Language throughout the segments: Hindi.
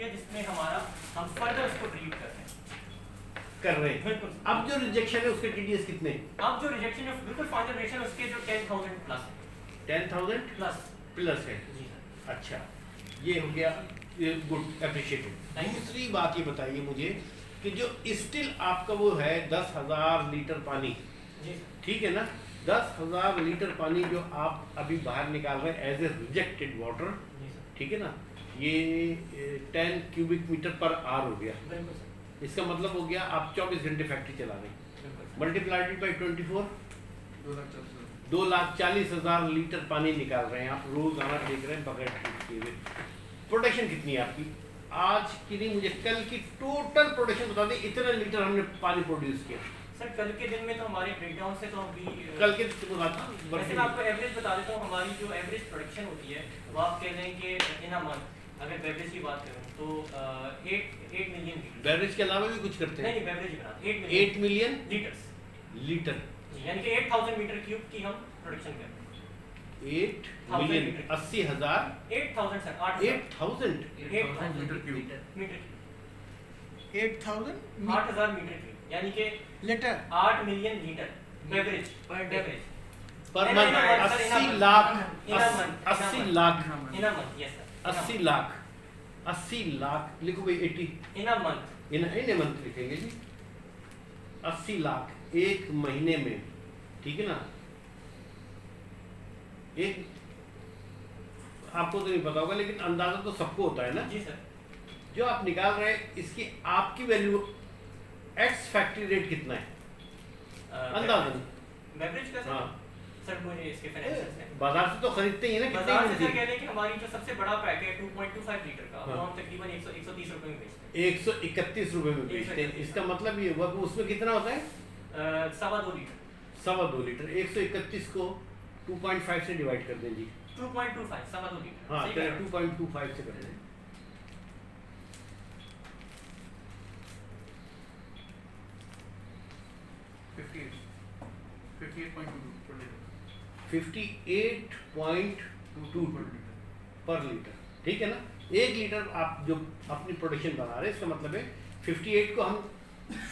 है जिसमें हमारा हम फर्दर उसको ट्रीट कर रहे हैं। बिल्कुल। अब जो रिजेक्शन है उसके टीडीएस कितने? अब जो रिजेक्शन है बिल्कुल फाइनल रिजेक्शन उसके जो 10,000 प्लस है। 10,000 प्लस है। जी सर। अच्छा, ये हो गया, गुड, अप्रिशिएटेड। दूसरी बात ये बताइए मुझे कि जो स्टिल आपका वो है 10,000 लीटर पानी, ठीक है ना, 10,000 लीटर पानी जो आप अभी बाहर निकाल रहे हैं एज ए रिजेक्टेड वाटर, ठीक है ना, ये 10 क्यूबिक मीटर पर आवर हो गया। इसका मतलब हो गया आप 24 घंटे फैक्ट्री चला रहे हैं, मल्टीप्लाइड बाई 24, 2,40,000 लीटर पानी निकाल रहे हैं आप रोजाना, देख रहे हैं बगैर ट्रीट किए हुए। प्रोडक्शन कितनी है आपकी आज की नहीं, मुझे कल की टोटल प्रोडक्शन बता दें, इतना लीटर हमने पानी प्रोड्यूस किया। सर कल के दिन में तो हमारे ब्रेकडाउन से तो अभी कल के वैसे मैं आपको एवरेज बता देता हूँ, हमारी जो एवरेज प्रोडक्शन होती है वो आप कह लें कि इन अ मंथ अगर बेवरेज की बात करूँ तो 8 मिलियन लीटर। बेवरेज के अलावा भी कुछ करते हैं? नहीं, बेवरेज बनाते 8 मिलियन लीटर, यानी कि 8,000 मीटर क्यूब की हम प्रोडक्शन करते हैं। 8 million 80,000 8,000 sir, 8,000 metre cube 8,000 8,000 metre cube, यानी कि लीटर 8 मिलियन लीटर बेवरेज पर नहीं, मंथ। नहीं, 80 lakh, in a month, 80 lakh, in a month, yes sir, 80 lakh, 80 lakh लिखो भाई, 80 इन a month, in a month लिखेंगे जी। 80 लाख एक महीने में, ठीक है ना। एक आपको तो नहीं पता होगा लेकिन अंदाजा तो सबको होता है ना। जी सर। जो आप निकाल रहे हैं इसकी आपकी वैल्यू एक्स फैक्ट्री रेट कितना है अंदाजन? बेवरेज का हाँ सर, मुझे इसके फाइनेंशियल्स हैं। बाजार से तो खरीदते ही है ना, बाजार से कितने सर कह लें कि हमारी जो सबसे बड़ा पैक है 2.25 लीटर का, वो हम तकरीबन 130 रुपए में बेचते हैं। 131 रुपए में बेचते हैं। इसका मतलब ये हुआ कि उसमें कितना होता है? 2.25 लीटर। 2.25 लीटर। 131 को 2.5 से डिवाइड कर दें जी। 2.25 2.25 लीटर। हाँ, 2.25 से कर दें। 58.22 पर लीटर, ठीक है ना। 1 लीटर आप जो अपनी प्रोडक्शन बना रहे हैं, इसका मतलब है 58 को हम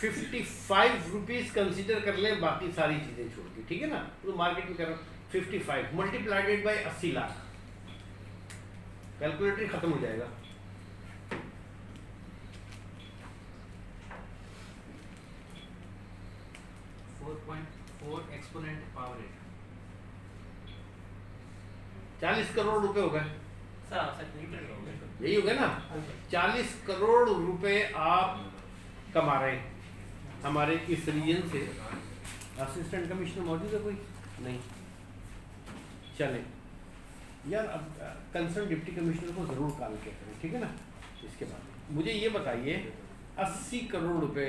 55 रुपीज कंसिडर कर लें, बाकी सारी चीजें छोड़ के, ठीक है ना। तो मार्केट में कर रहा हूँ 55 मल्टीप्लाइडेड बाई 80 लाख, कैलकुलेटर खत्म हो जाएगा। एक्सपोनेंट पावर रेट 40 करोड़ रुपए हो गए, यही हो गया ना। 40 करोड़ रुपए आप कमा रहे हैं हमारे इस रीजन से। असिस्टेंट कमिश्नर मौजूद है कोई? नहीं, चले यार, अब कंसर्न डिप्टी कमिश्नर को जरूर कॉल किया करें, ठीक है ना। इसके बाद मुझे ये बताइए 80 करोड़ रुपए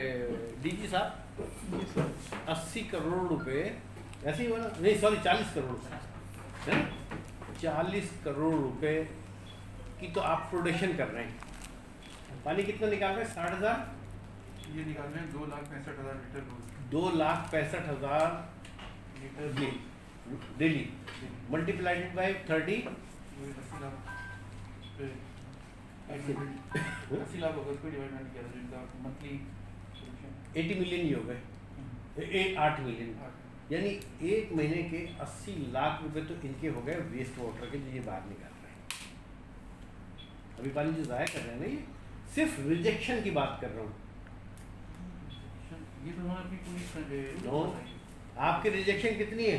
डीजी साहब, 80 करोड़ रुपए ऐसे ही हुआ ना, नहीं सॉरी 40 करोड़ है ना। 40 करोड़ रुपए की तो आप प्रोडक्शन कर रहे हैं। पानी कितना निकाल रहे हैं? 60,000 ये निकाल रहे हैं 2,65,000 लीटर रोज। 2,65,000 litre daily multiplied by 30, 80 lakh 80 lakh होगा, उसको डिवाइड किया था जिनका मंथली 80 मिलियन ही हो गए, 8 मिलियन, यानी एक महीने के 80 लाख रुपए तो इनके हो गए वेस्ट वाटर के, जो ये बाहर निकाल रहे हैं। अभी पानी जो ज़ाया कर रहे हैं ना, ये सिर्फ रिजेक्शन की बात कर रहा हूँ। ये तो हमारी पूरी नो, आपकी रिजेक्शन कितनी है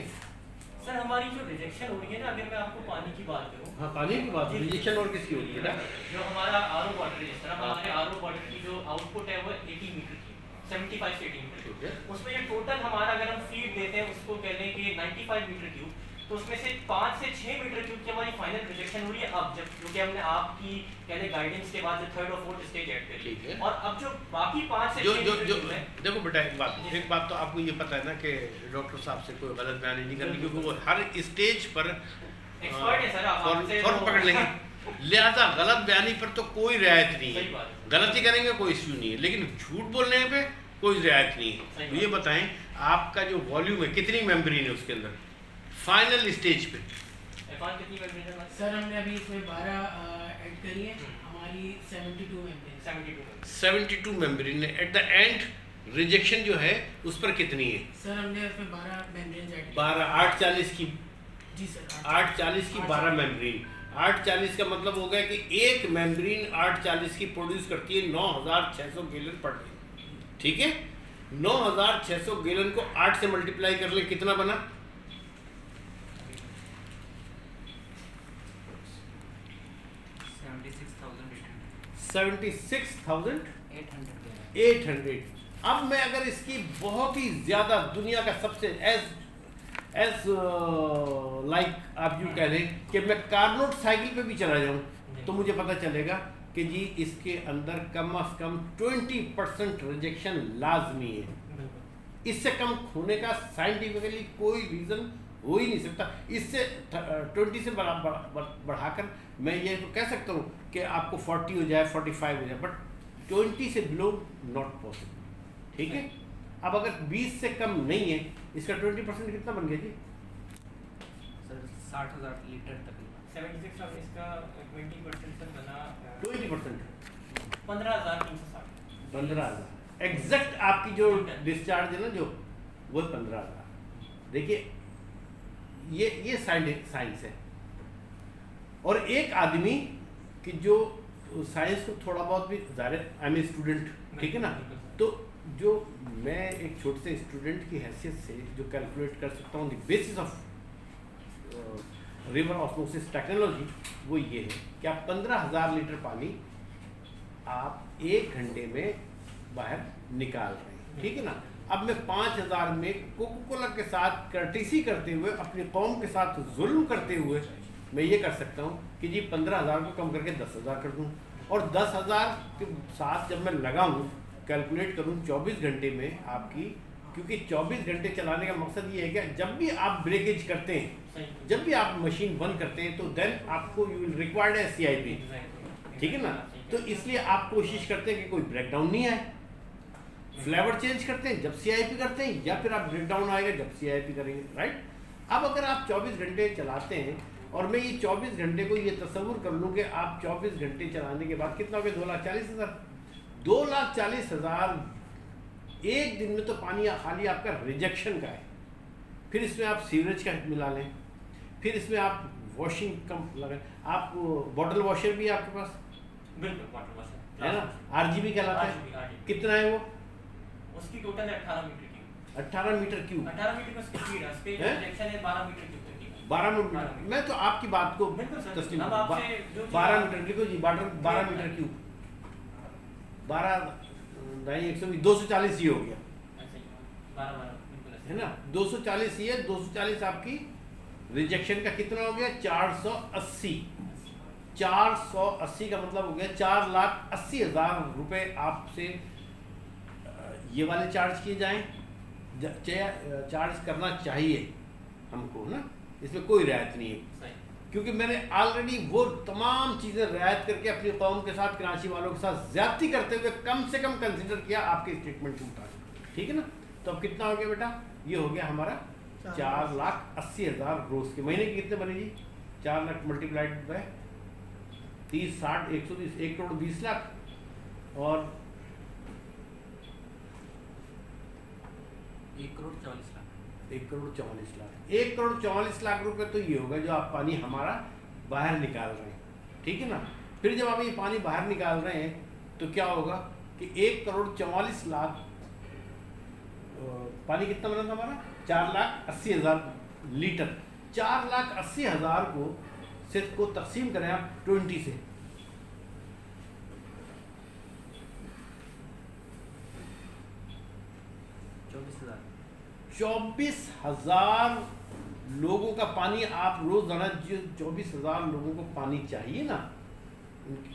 सर? हमारी जो रिजेक्शन हो रही है ना, अगर मैं आपको पानी की बात करूँ। हाँ, पानी की बात, रिजेक्शन और किसकी होती है ना? जो हमारा आरओ वाटर है, जिस तरह हमारे आरओ वाटर की जो आउटपुट है वो 80 मीटर की, 75 से 80 मीटर, उसमें ये टोटल हमारा अगर हम फीड देते हैं उसको कह लें कि 95 मीटर क्यूब, तो उसमें से 5 से 6 मीटर क्यूब की हमारी फाइनल रिजेक्शन हो रही है। अब जब क्योंकि हमने आपकी कहने गाइडेंस के बाद जो 3rd और 4th स्टेज ऐड ठीक करी है। और अब जो बाकी 5 से 6 मीटर क्यूब है। देखो बेटा, एक बात तो आपको ये पता है ना कि डॉक्टर साहब से कोई गलत बयानी नहीं करनी, क्योंकि वो हर स्टेज पर एक्सपर्ट है सर, आप फौरन पकड़ लेंगे। लिहाजा गलत बयानी पर तो कोई रियायत नहीं है, सही बात है। गलती करेंगे कोई इश्यू नहीं है, लेकिन झूठ बोलने पे कोई रियायत नहीं है। तो ये बताएं आपका जो वॉल्यूम है कितनी मेम्ब्रेन है उसके अंदर फाइनल स्टेज पे? कितनी मेम्ब्रेन है सर? हमने अभी इसमें 12 ऐड करी है। हमारी खाली 72 मेम्ब्रेन 72 मेम्ब्रेन है। एट द एंड रिजेक्शन जो है उस पर कितनी है? सर हमने उसमें 12 मेम्ब्रेन ऐड किए। 12 840 की। जी सर 840 की 12 मेम्ब्रेन। 840 का मतलब हो गया कि एक मेम्ब्रेन 840 की प्रोड्यूस करती है 9600 गैलन पर डे। ठीक है, 9600 गैलन को 8 से मल्टीप्लाई कर ले, कितना बना? 76,800। अब मैं अगर इसकी बहुत ही ज्यादा दुनिया का सबसे एज लाइक आप यूँ कह लें कि मैं कार्नोट साइकिल पे भी चला जाऊं तो मुझे पता चलेगा कि जी इसके अंदर कम से कम 20% रिजेक्शन लाजमी है। इससे कम होने का साइंटिफिकली कोई रीज़न हो ही नहीं सकता। इससे 20 से बढ़ाकर मैं ये तो कह सकता हूँ कि आपको 40 हो जाए, 45 हो जाए, बट 20 से बिलो नॉट पॉसिबल। ठीक है, अब अगर 20 से कम नहीं है, इसका 20% कितना बन गया जी? सर 60,000 लीटर तकरीबन। 76 और इसका 20% सर बना 20% 15,360। 15,000 एग्जैक्ट आपकी जो डिस्चार्ज है ना जो वो 15,000। देखिए ये साइंस है। और एक आदमी कि जो साइंस को थोड़ा बहुत भी ज़्यादा आई एम स्टूडेंट, ठीक है ना, तो जो मैं एक छोटे से स्टूडेंट की हैसियत से जो कैलकुलेट कर सकता हूँ the basis of river osmosis technology, वो ये है कि आप 15,000 लीटर पानी आप 1 घंटे में बाहर निकाल रहे हैं। ठीक है ना, अब मैं 5,000 में कोको कोला के साथ कर्टिसी करते हुए, अपनी कौम के साथ जुल्म करते हुए मैं ये कर सकता हूँ कि जी 15,000 को कम करके 10,000 कर दूँ, और 10,000 के साथ जब मैं लगाऊँ कैलकुलेट करूँ 24 घंटे में आपकी, क्योंकि 24 घंटे चलाने का मकसद ये है कि जब भी आप ब्रेकेज करते हैं, जब भी आप मशीन बंद करते हैं, तो देन आपको यू विल रिक्वायर्ड है CIP। ठीक है ना, तो इसलिए आप कोशिश करते हैं कि कोई ब्रेकडाउन नहीं आए। फ्लेवर चेंज करते हैं जब CIP करते हैं, या फिर आप ब्रेकडाउन आएगा जब CIP करेंगे, राइट। अब अगर आप 24 घंटे चलाते हैं और मैं ये 24 घंटे को ये तस्वुर कर लूँ कि आप 24 घंटे चलाने के बाद कितना हो गया? 2,40,000। 2,40,000 एक दिन में तो पानी खाली आपका रिजेक्शन का है। फिर इसमें आप सीवरेज का मिला लें, फिर इसमें आप वॉशिंग कम लगाएं, आप बॉटल वॉशर भी है आपके पास, बिल्कुल वाटर वॉशर है ना, RGB कहलाता है। कितना है वो? उसकी टोटल है 18 metre cube. 18 metre cube. 18 metre का स्पीड है, उसके हैं? रिजेक्शन है 12 मीटर क्यूब तक की। 12 मीटर। मैं तो आपकी बात को बिल्कुल सर, तस्लीम अब आपसे जो 12 मीटर लिखो जी, 12 मीटर क्यूब। 12 नहीं 120 240 ही हो गया, ऐसे ही 12 बिल्कुल ऐसे है ना। 240 ही है। 240 आपकी रिजेक्शन का कितना हो गया? 480। 480 का मतलब हो गया 4,80,000 रुपए आपसे ये वाले चार्ज किए जाएं। चार्ज करना चाहिए हमको ना, इसमें कोई रियायत नहीं है, सही। क्योंकि मैंने ऑलरेडी वो तमाम चीज़ें रियायत करके अपनी कौम के साथ, कराची वालों के साथ ज्यादती करते हुए कम से कम कंसिडर किया आपके स्टेटमेंट के मुताबिक। ठीक है ना, तो अब कितना हो गया बेटा? ये हो गया हमारा 4,80,000 रोज के। महीने की कितने बने जी? 4 लाख मल्टीप्लाइड बाय 30, 60, 120, 1,20,00,000 और 1,44,00,000। 1,44,00,000। 1,44,00,000 रुपए तो ये होगा जो आप पानी हमारा बाहर निकाल रहे हैं। ठीक है ना, फिर जब आप ये पानी बाहर निकाल रहे हैं तो क्या होगा कि 1,44,00,000 पानी कितना बना था हमारा? 4,80,000 लीटर। 4,80,000 को सिर्फ को तकसीम करें आप 20 से, 24,000 लोगों का पानी आप रोजाना, जो 24,000 लोगों को पानी चाहिए ना,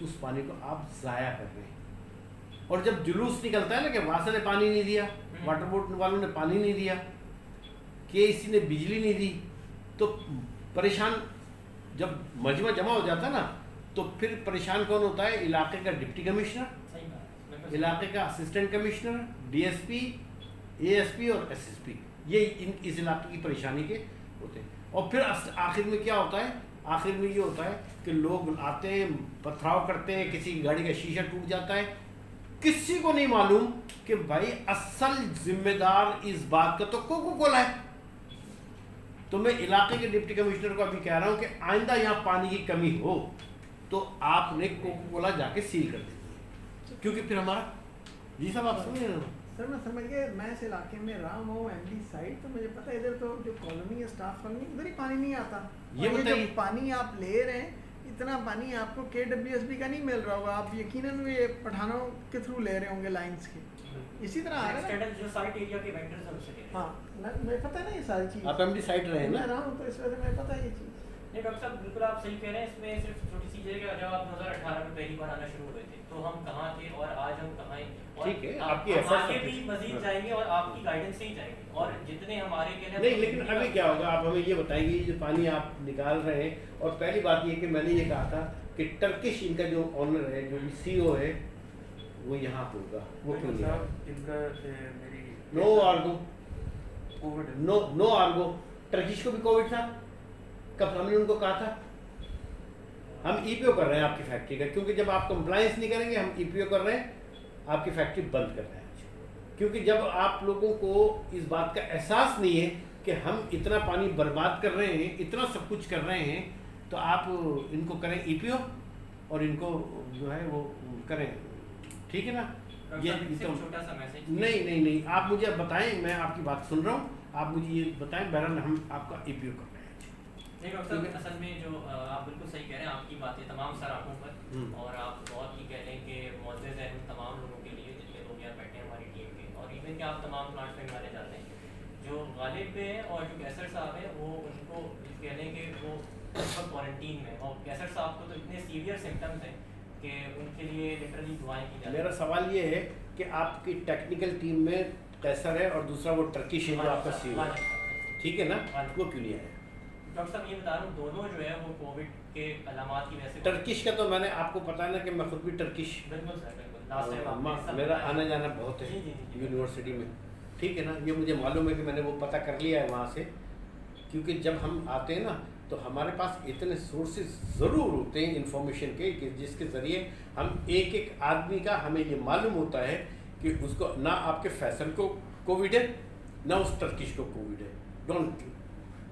उस पानी को आप ज़ाया कर रहे हैं। और जब जुलूस निकलता है ना कि वासा ने पानी नहीं दिया, वाटर बोर्ड वालों ने पानी नहीं दिया, KEC ने बिजली नहीं दी, तो परेशान जब मजमा जमा हो जाता ना, तो फिर परेशान कौन होता है? इलाके का डिप्टी कमिश्नर, सही बात है। इलाके का असिस्टेंट कमिश्नर, DSP, ASP और SSP। ये इस इलाके की परेशानी के होते हैं। और फिर आखिर में क्या होता है? आखिर में ये होता है कि लोग आते हैं, पथराव करते हैं, किसी की गाड़ी का शीशा टूट जाता है, किसी को नहीं मालूम कि भाई असल जिम्मेदार इस बात का तो कोको कोला है। तो मैं इलाके के डिप्टी कमिश्नर को अभी कह रहा हूँ कि आइंदा यहाँ पानी की कमी हो तो आपने कोको कोला जाके सील कर देनी है, क्योंकि फिर हमारा जी साहब आप समझ रहे हो सर मैं समझ गया, मैं इस इलाके में रहा हूँ एमडी साइड, तो मुझे पता है इधर तो जो कॉलोनी है स्टाफ कॉलोनी उधर ही पानी नहीं आता। ये और जो बताइए। पानी आप ले रहे हैं, इतना पानी आपको KWSB का नहीं मिल रहा होगा, आप यकीनन वे पठानों के थ्रू ले रहे होंगे लाइंस के, इसी तरह आ रहा है ना। जो साइट एरिया के वेंडर्स हैं उनसे ले रहे हैं। हाँ मैं पता है ना ये सारी चीज़, आप एमडी साइड रहे हैं मैं ना? रहा हूँ तो इस वजह से मैं पता है ये चीज़। नहीं डॉक्टर साहब बिल्कुल आप सही कह रहे हैं। इसमें सिर्फ छोटी सी चीज़ है कि जब आप 2018 में पहली बार आना शुरू हुए थे तो हम कहाँ थे और आज हम कहाँ हैं, और ठीक है, आप- आपकी हम efforts आगे हैं। भी मजीद हाँ। जाएंगे और आपकी गाइडेंस से ही जाएंगे, और जितने हमारे कहने नहीं, लेकिन अभी क्या होगा, आप हमें ये बताएंगे ये जो पानी आप निकाल रहे हैं, और पहली बात ये कि मैंने ये कहा था कि टर्किश इनका जो ऑनर है, जो भी CEO है, वो यहाँ होगा, वो क्यों नहीं आया? साहब इनका मेरी नो आर्गो, कोविड नो आर्गो। टर्किश को भी कोविड था, कब हमने उनको कहा था? हम EPO कर रहे हैं आपकी फैक्ट्री का, क्योंकि जब आप कंप्लायंस नहीं करेंगे, हम EPO कर रहे हैं, आपकी फैक्ट्री बंद कर रहे हैं। क्योंकि जब आप लोगों को इस बात का एहसास नहीं है कि हम इतना पानी बर्बाद कर रहे हैं, इतना सब कुछ कर रहे हैं, तो आप इनको करें EPO और इनको जो है वो करें, ठीक है ना? ये तो छोटा सा मैसेज नहीं, आप मुझे बताएं, मैं आपकी बात सुन रहा हूँ, आप मुझे ये बताएं, बहरहाल हम आपका EPO कर रहे हैं। नहीं डॉक्टर साहब, असल में जो आप बिल्कुल सही कह रहे हैं, आपकी बातें तमाम सराहों पर, और आप बहुत ही कह लें कि मुअज़्ज़ज़ हैं उन तमाम लोगों के लिए जितने लोग यहाँ बैठे हैं हमारी टीम के, और इवन कि आप तमाम प्लांट्स में माने जाते हैं। जो गालिब पे हैं और जो कैसर साहब हैं, वो उनको कह लें कि वो क्वारंटीन में, और कैसर साहब को तो इतने सीवियर सिम्टम्स हैं कि उनके लिए लिटरली दुआएं की जाती हैं। मेरा सवाल ये है कि आपकी टेक्निकल टीम में कैसर है और दूसरा वो टर्किश है जो आपका CEO है, ठीक है ना? वो क्यों नहीं आया? डॉक्टर साहब ये बता रहा हूँ, दोनों जो है वो कोविड के अलामात की वजह से। टर्किश का तो मैंने आपको पता है ना कि मैं खुद भी टर्किश, बिल्कुल सर, बिल्कुल लास्ट टाइम आपने सब मेरा बताया। आना जाना बहुत है जी, जी, जी। यूनिवर्सिटी में, ठीक है ना? ये मुझे मालूम है कि मैंने वो पता कर लिया है वहाँ से, क्योंकि जब हम आते हैं ना तो हमारे पास इतने सोर्सेज ज़रूर होते हैं इंफॉर्मेशन के कि जिसके ज़रिए हम एक एक आदमी का हमें ये मालूम होता है कि उसको ना आपके फैसल को कोविड है ना उस टर्किश को कोविड है। डोंट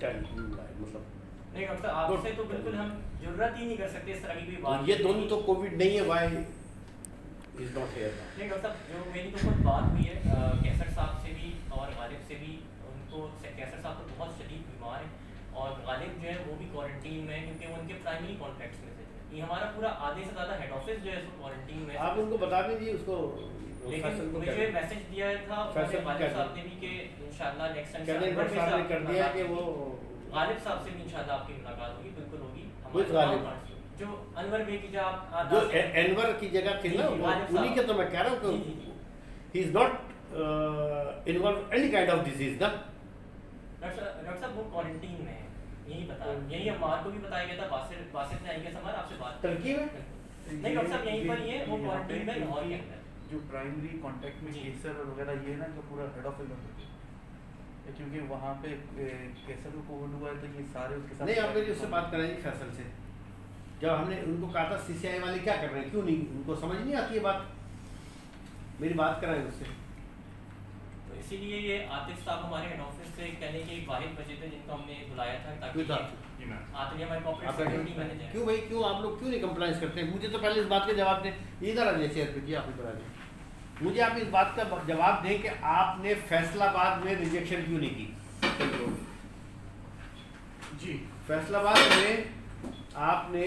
टेल मतलब नहीं डॉक्टर साहब, आपसे तो बिल्कुल हम जरूरत ही नहीं कर सकते इस तरह की कोई बात। ये दोनों तो कोविड नहीं है, वाई इज नॉट हियर। नहीं डॉक्टर साहब, जो मेरी तो खुद बात हुई है कैसर साहब से भी और गालिब से भी, उनको कैसर साहब तो बहुत शदीद बीमार हैं, और गालिब जो है वो भी क्वारंटीन में है, क्योंकि वो उनके प्राइमरी कॉन्टैक्ट्स में थे। ये हमारा पूरा आधे से ज़्यादा हेड ऑफिस जो है इसको क्वारंटीन में है। आप उनको बता दीजिए उसको, लेकिन फैसल को मुझे मैसेज दिया था फैसल गालिब क्या साहब ने भी कि इंशाल्लाह नेक्स्ट टाइम कहने पर साहब ने कर दिया कि वो गालिब साहब से भी इंशाल्लाह आपकी मुलाकात होगी, बिल्कुल होगी। Which गालिब? जो अनवर बे की जो आप जो एनवर की जगह थी जी, ना, जी, वो गालिब उन्हीं के साहब। तो मैं कह रहा हूँ जी, जी, कि जी। He is not involve any kind of disease ना। डॉक्टर साहब वो क्वारंटीन में है, यही बता, यही अम्मार को भी बताया गया था, बासित ने आई गेस हमारा आपसे बात टर्की में? नहीं डॉक्टर साहब यहीं पर ही है, वो क्वारंटीन में लाहौर के अंदर। जो प्राइमरी कांटेक्ट में जी। केसर वगैरह ये है ना, तो पूरा हेड ऑफिस में, क्योंकि वहाँ पे केसर को कोविड हुआ है तो ये सारे उसके साथ। नहीं, आप मेरी उससे बात कराइए फैसल से। जब हमने उनको कहा था CCI वाले क्या कर रहे हैं, क्यों नहीं, उनको समझ नहीं आती है बात, मेरी बात कराएं उससे। तो इसीलिए ये आतिफ साहब हमारे हेड ऑफिस से कहने के एक वाहिद बचे थे जिनको हमने बुलाया था, ताकि कोई था? आतिफ हमारे कॉर्पोरेट आपका सिक्योरिटी मैनेजर। क्यों भाई, क्यों आप लोग क्यों नहीं कंप्लाइंस करते हैं? मुझे तो पहले इस बात का जवाब दें। इधर आ जाइए चेयर पे जी, आप इधर आ जाइए। मुझे आप इस बात का जवाब दें कि आपने फैसलाबाद में रिजेक्शन क्यों नहीं की? जी फैसलाबाद में आपने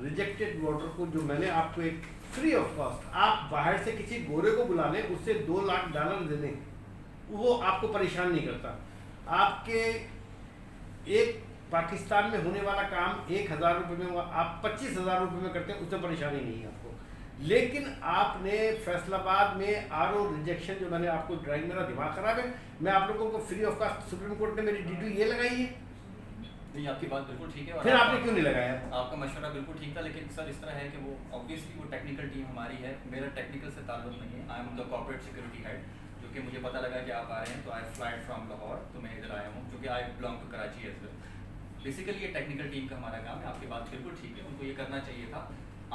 रिजेक्टेड वाटर को, जो मैंने आपको एक फ्री ऑफ कॉस्ट, आप बाहर से किसी गोरे को बुला लें, उससे $2 लाख दे दें, वो आपको परेशान नहीं करता। आपके एक पाकिस्तान में होने वाला काम 1,000 रुपये में आप 25,000 रुपये में करते हैं, उससे परेशानी नहीं है आपको। लेकिन आपने फैसलाबाद में RO रिजेक्शन, जो मैंने आपको ड्राइंग, मेरा दिमाग खराब है, मैं आप लोगों को free of cost, supreme court ने मेरी ड्यूटी ये लगाई है, नहीं आपकी बात बिल्कुल ठीक है, और फिर आपने क्यों नहीं लगाया? आपका मशवरा बिल्कुल ठीक था, लेकिन सर इस तरह है कि वो ऑब्वियसली वो टेक्निकल टीम हमारी है, मेरा टेक्निकल से ताल्लुक नहीं है। I am the corporate security head, जो कि मुझे पता लगा कि आप आ रहे हैं, तो आई फ्लाइड फ्रॉम लाहौर, तो मैं इधर आया हूँ, क्योंकि I belong to Karachi as well. Basically ये टेक्निकल टीम का हमारा काम है। आपकी बात बिल्कुल ठीक है, उनको ये करना चाहिए था।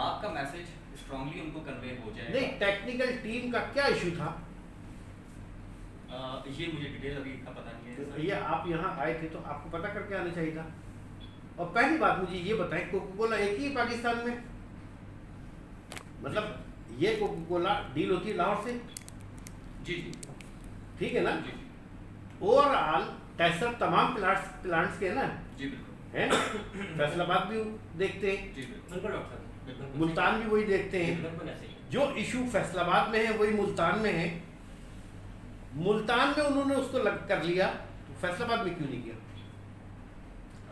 आपका मैसेज स्ट्रांगली उनको कन्वे हो जाएगा। नहीं, टेक्निकल टीम का क्या इशू था? ये मुझे डिटेल अभी इतना पता नहीं है तो ये आप यहाँ आए थे तो आपको पता करके आना चाहिए था। और पहली बात मुझे ये बताएं, कोका कोला एक ही पाकिस्तान में, मतलब ये कोका कोला डील होती है लाहौर से, जी जी ठीक है ना? जी ओवरऑल टेस्टर तमाम प्लांट्स के है ना, जी बिल्कुल है फैसलाबाद भी देखते हैं, जी बिल्कुल बिल्कुल डॉक्टर साहब, बिल्कुल मुल्तान भी वही देखते हैं। बिल्कुल ऐसे ही। जो इशू फैसलाबाद में है वही मुल्तान में है। मुल्तान में उन्होंने उसको कर लिया, तो फैसलाबाद में क्यों नहीं किया?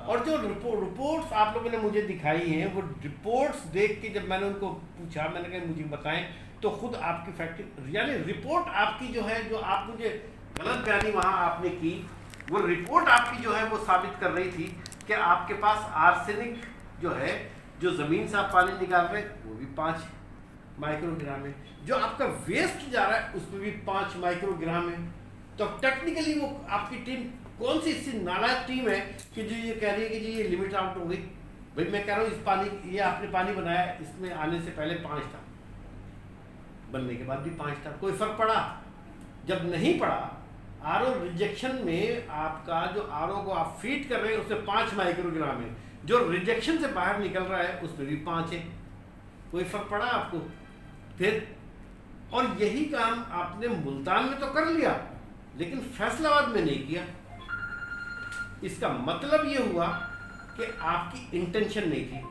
और जो रिपोर्ट्स आप लोगों ने मुझे दिखाई हैं, वो रिपोर्ट्स देख के जब मैंने उनको पूछा, मैंने कहा मुझे बताएं, तो खुद आपकी फैक्ट्री यानी रिपोर्ट आपकी जो है, जो आप मुझे गलत बयानी वहाँ आपने की, वो रिपोर्ट आपकी जो है वो साबित कर रही थी कि आपके पास आर्सेनिक जो है, जो ज़मीन से आप पानी निकाल रहे हैं वो भी 5 माइक्रोग्राम है, जो आपका वेस्ट जा रहा है उसमें भी 5 माइक्रोग्राम है। तो टेक्निकली वो आपकी टीम कौन सी इससे नालायक टीम है कि जो ये कह रही है कि जी ये लिमिट आउट हो गई? भाई मैं कह रहा हूँ इस पानी, ये आपने पानी बनाया, इसमें आने से पहले 5 था, बनने के बाद भी 5 था, कोई फर्क पड़ा? जब नहीं पड़ा, आरओ रिजेक्शन में आपका जो आरओ को आप फीड कर रहे हैं उसमें 5 माइक्रोग्राम है, जो रिजेक्शन से बाहर निकल रहा है उसमें भी 5 है, कोई फर्क पड़ा आपको? फिर और यही काम आपने मुल्तान में तो कर लिया, लेकिन फैसलाबाद में नहीं किया। इसका मतलब ये हुआ कि आपकी इंटेंशन नहीं थी। नहीं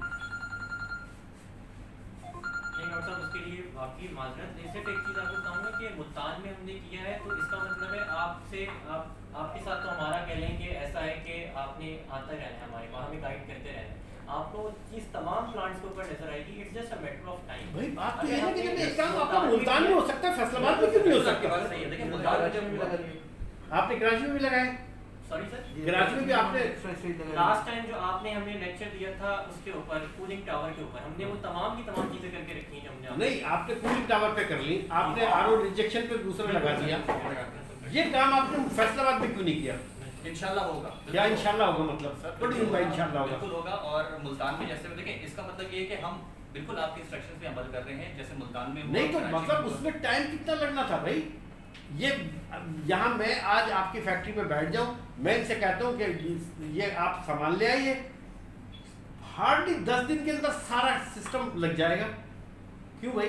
डॉक्टर साहब, उसके लिए आपकी माजरत। सिर्फ एक चीज़ आपको कहूँगा कि मुल्तान में हमने किया है, तो इसका मतलब है आपके साथ तो हमारा कह लें कि ऐसा है कि आपने आते रहना है हमारे पास, हमें गाइड करते रहना है। आपको चीज़ तमाम प्लांट्स के ऊपर नजर आएगी। It's just a matter of time. भाई बात तो ये है कि जब एक काम आपका मुल्तान में हो सकता है, फैसलाबाद में क्यों नहीं हो सकता? बात सही है, देखिए मुल्तान में जब आपने कराची में भी लगाए, सॉरी सर, कराची में भी आपने लास्ट टाइम जो आपने हमें लेक्चर दिया था उसके ऊपर, कूलिंग टावर के ऊपर, हमने वो तमाम की तमाम चीजें करके रखी हैं जो हमने नहीं, आपने कूलिंग टावर पे कर ली, आपने आरओ रिजेक्शन पे दूसरा लगा दिया। ये काम आपने फैसलाबाद में क्यों नहीं किया? इंशाल्लाह होगा। क्या इंशाल्लाह होगा? मतलब थोड़ी होगा, इंशाल्लाह होगा। बिल्कुल होगा। और मुल्तान में जैसे देखें, इसका मतलब ये है कि हम बिल्कुल आपके इंस्ट्रक्शंस पे अमल कर रहे हैं, जैसे मुल्तान में नहीं तो मतलब उसमें टाइम कितना लगना था भाई? ये यहाँ मैं आज आपकी फैक्ट्री में बैठ जाऊँ, मैं इनसे कहता हूँ कि ये आप सामान ले आइए, हार्डली 10 दिन के अंदर सारा सिस्टम लग जाएगा। क्यों भाई?